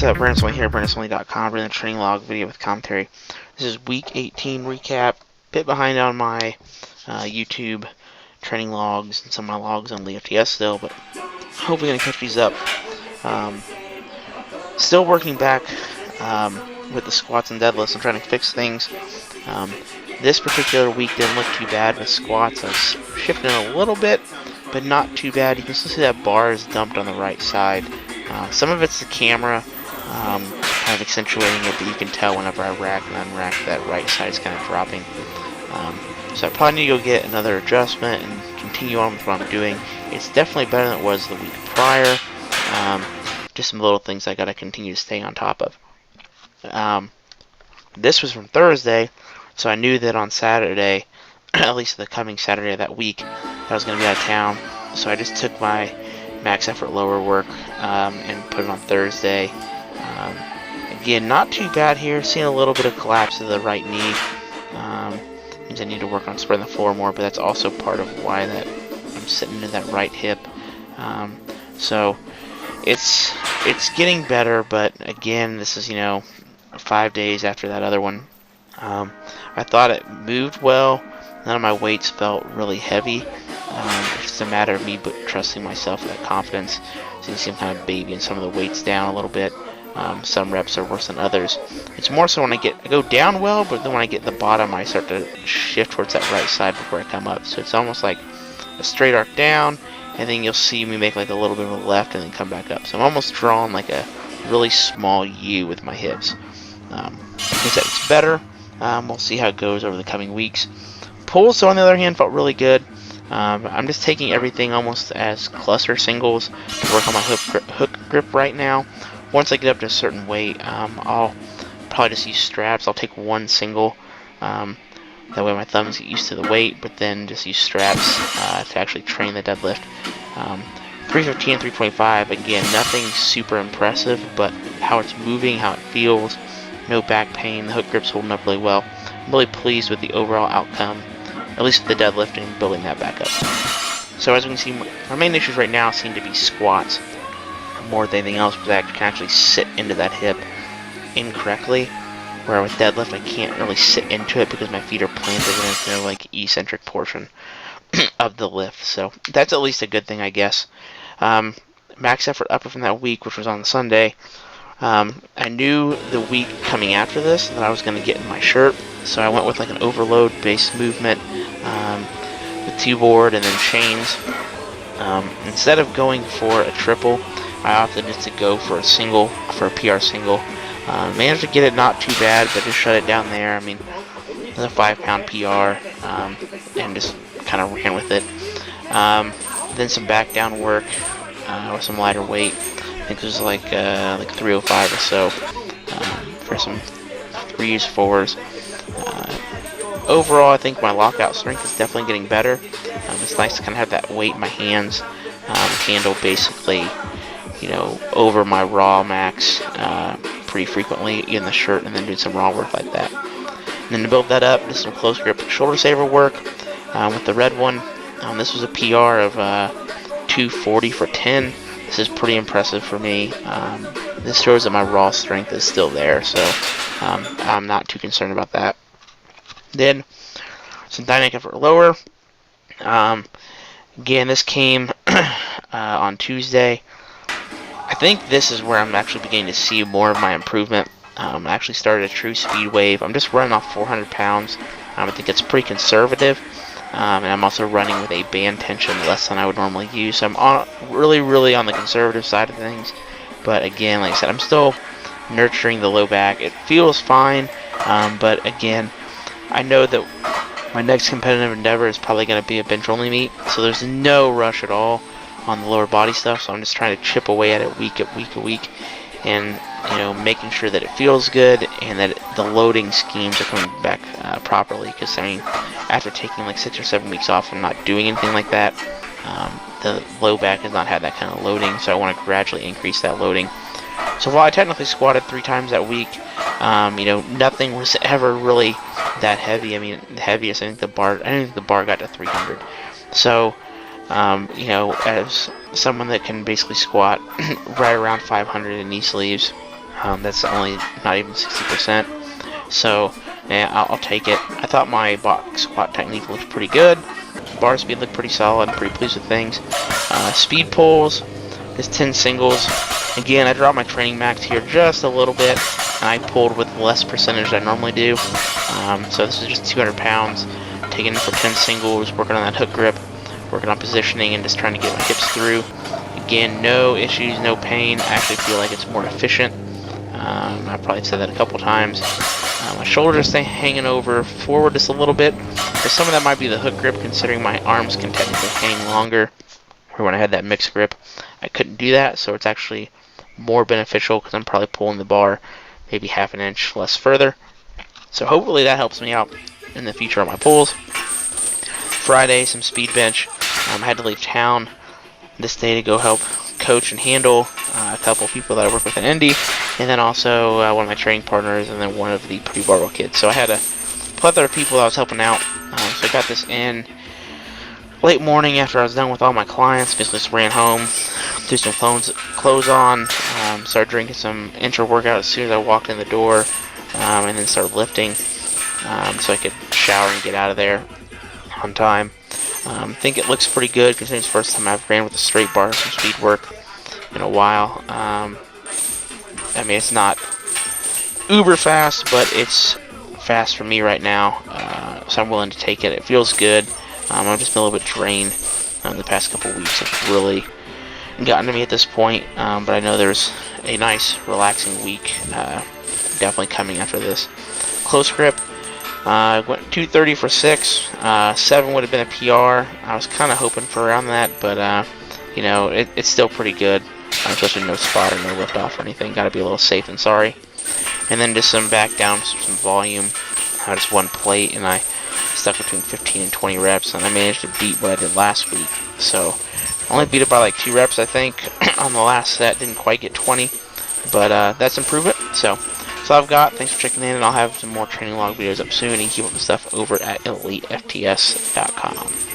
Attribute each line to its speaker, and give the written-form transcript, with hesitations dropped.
Speaker 1: What's up, Brandon Smitley here, BrandonSmitley.com, bringing the training log video with commentary. This is week 18 recap, bit behind on my YouTube training logs and some of my logs on Elitefts still, but hopefully going to catch these up. Still working back with the squats and deadlifts. I'm trying to fix things. This particular week didn't look too bad with squats. I was shifting a little bit, but not too bad. You can still see that bar is dumped on the right side. Some of it's the camera kind of accentuating it, but you can tell whenever I rack and unrack that right side is kind of dropping. So I probably need to go get another adjustment and continue on with what I'm doing. It's definitely better than it was the week prior. Just some little things I got to continue to stay on top of. This was from Thursday, so I knew that on Saturday, at least the coming Saturday of that week, I was going to be out of town. So I just took my max effort lower work and put it on Thursday. Again, not too bad here. Seeing a little bit of collapse of the right knee. Means I need to work on spreading the floor more, but that's also part of why that I'm sitting into that right hip. So it's getting better, but again, this is 5 days after that other one. I thought it moved well. None of my weights felt really heavy. It's just a matter of me trusting myself with that confidence. So you see I'm kind of babying some of the weights down a little bit. Some reps are worse than others. It's more so when I go down well, but then when I get to the bottom, I start to shift towards that right side before I come up. So it's almost like a straight arc down, and then you'll see me make like a little bit of a left and then come back up. So I'm almost drawing like a really small U with my hips. It's better. We'll see how it goes over the coming weeks. Pulls, so on the other hand, felt really good. I'm just taking everything almost as cluster singles to work on my hook grip right now. Once I get up to a certain weight, I'll probably just use straps. I'll take one single. That way my thumbs get used to the weight, but then just use straps to actually train the deadlift. 315 and 325, again, nothing super impressive, but how it's moving, how it feels, no back pain, the hook grip's holding up really well. I'm really pleased with the overall outcome, at least with the deadlifting and building that back up. So as we can see, my main issues right now seem to be squats more than anything else, because I can actually sit into that hip incorrectly, where with deadlift I can't really sit into it because my feet are planted in the like eccentric portion of the lift. So that's at least a good thing, I guess. Max effort upper from that week, which was on Sunday. I knew the week coming after this that I was going to get in my shirt, so I went with like an overload based movement with two-board and then chains. Instead of going for a triple, I opted just to go for a single, for a PR single. Managed to get it not too bad, but just shut it down there. I mean, it was a 5-pound PR, and just kind of ran with it. Then some back down work with some lighter weight. I think it was like 305 or so for some 3s, 4s. Overall, I think my lockout strength is definitely getting better. It's nice to kind of have that weight in my hands, handle basically, over my raw max pretty frequently in the shirt, and then do some raw work like that. And then to build that up, just some close grip shoulder saver work with the red one. This was a PR of 240 for 10. This is pretty impressive for me. This shows that my raw strength is still there, so I'm not too concerned about that. Then some dynamic effort lower. Again, this came on Tuesday. I think this is where I'm actually beginning to see more of my improvement. I actually started a true speed wave. I'm just running off 400 pounds. I think it's pretty conservative. And I'm also running with a band tension less than I would normally use. So I'm really on the conservative side of things. But again, like I said, I'm still nurturing the low back. It feels fine, but again, I know that my next competitive endeavor is probably going to be a bench only meet. So there's no rush at all on the lower body stuff. So I'm just trying to chip away at it week at week, and making sure that it feels good and that the loading schemes are coming back properly. Because after taking like 6 or 7 weeks off and not doing anything like that, the low back has not had that kind of loading. So I want to gradually increase that loading. So while I technically squatted 3 times that week, nothing was ever really that heavy. I mean, the heaviest, I think the bar got to 300. So as someone that can basically squat right around 500 in knee sleeves, That's only not even 60%. So, yeah, I'll take it. I thought my box squat technique looked pretty good. Bar speed looked pretty solid. I'm pretty pleased with things. Speed pulls, this 10 singles. Again, I dropped my training max here just a little bit, and I pulled with less percentage than I normally do. So this is just 200 pounds, taking it for 10 singles, working on that hook grip, working on positioning, and just trying to get my hips through. Again, no issues, no pain. I actually feel like it's more efficient. I probably said that a couple times. My shoulders stay hanging over forward just a little bit. But some of that might be the hook grip, considering my arms can technically hang longer. Where when I had that mixed grip, I couldn't do that. So it's actually more beneficial because I'm probably pulling the bar maybe half an inch less further. So hopefully that helps me out in the future on my pulls. Friday, some speed bench. I had to leave town this day to go help coach and handle a couple people that I work with in Indy, and then also one of my training partners, and then one of the pre-barbell kids. So I had a plethora of people that I was helping out. So I got this in late morning after I was done with all my clients. Basically just ran home, threw some clothes on, started drinking some intro workout as soon as I walked in the door, and then started lifting so I could shower and get out of there on time. I think it looks pretty good considering it's the first time I've ran with a straight bar, some speed work in a while. I mean, it's not uber fast, but it's fast for me right now, so I'm willing to take it. It feels good. I've just been a little bit drained the past couple weeks. It's really gotten to me at this point, but I know there's a nice, relaxing week definitely coming after this. Close grip. I went 230 for 6. 7 would have been a PR. I was kind of hoping for around that, but you know, it's still pretty good. Especially no spot or no lift off or anything. Got to be a little safe than sorry. And then just some back down, some volume. Just one plate, and I stuck between 15 and 20 reps, and I managed to beat what I did last week. So only beat it by like 2 reps, I think, on the last set. Didn't quite get 20, but that's improvement. So that's all I've got. Thanks for checking in, and I'll have some more training log videos up soon, and keep up with stuff over at elitefts.com.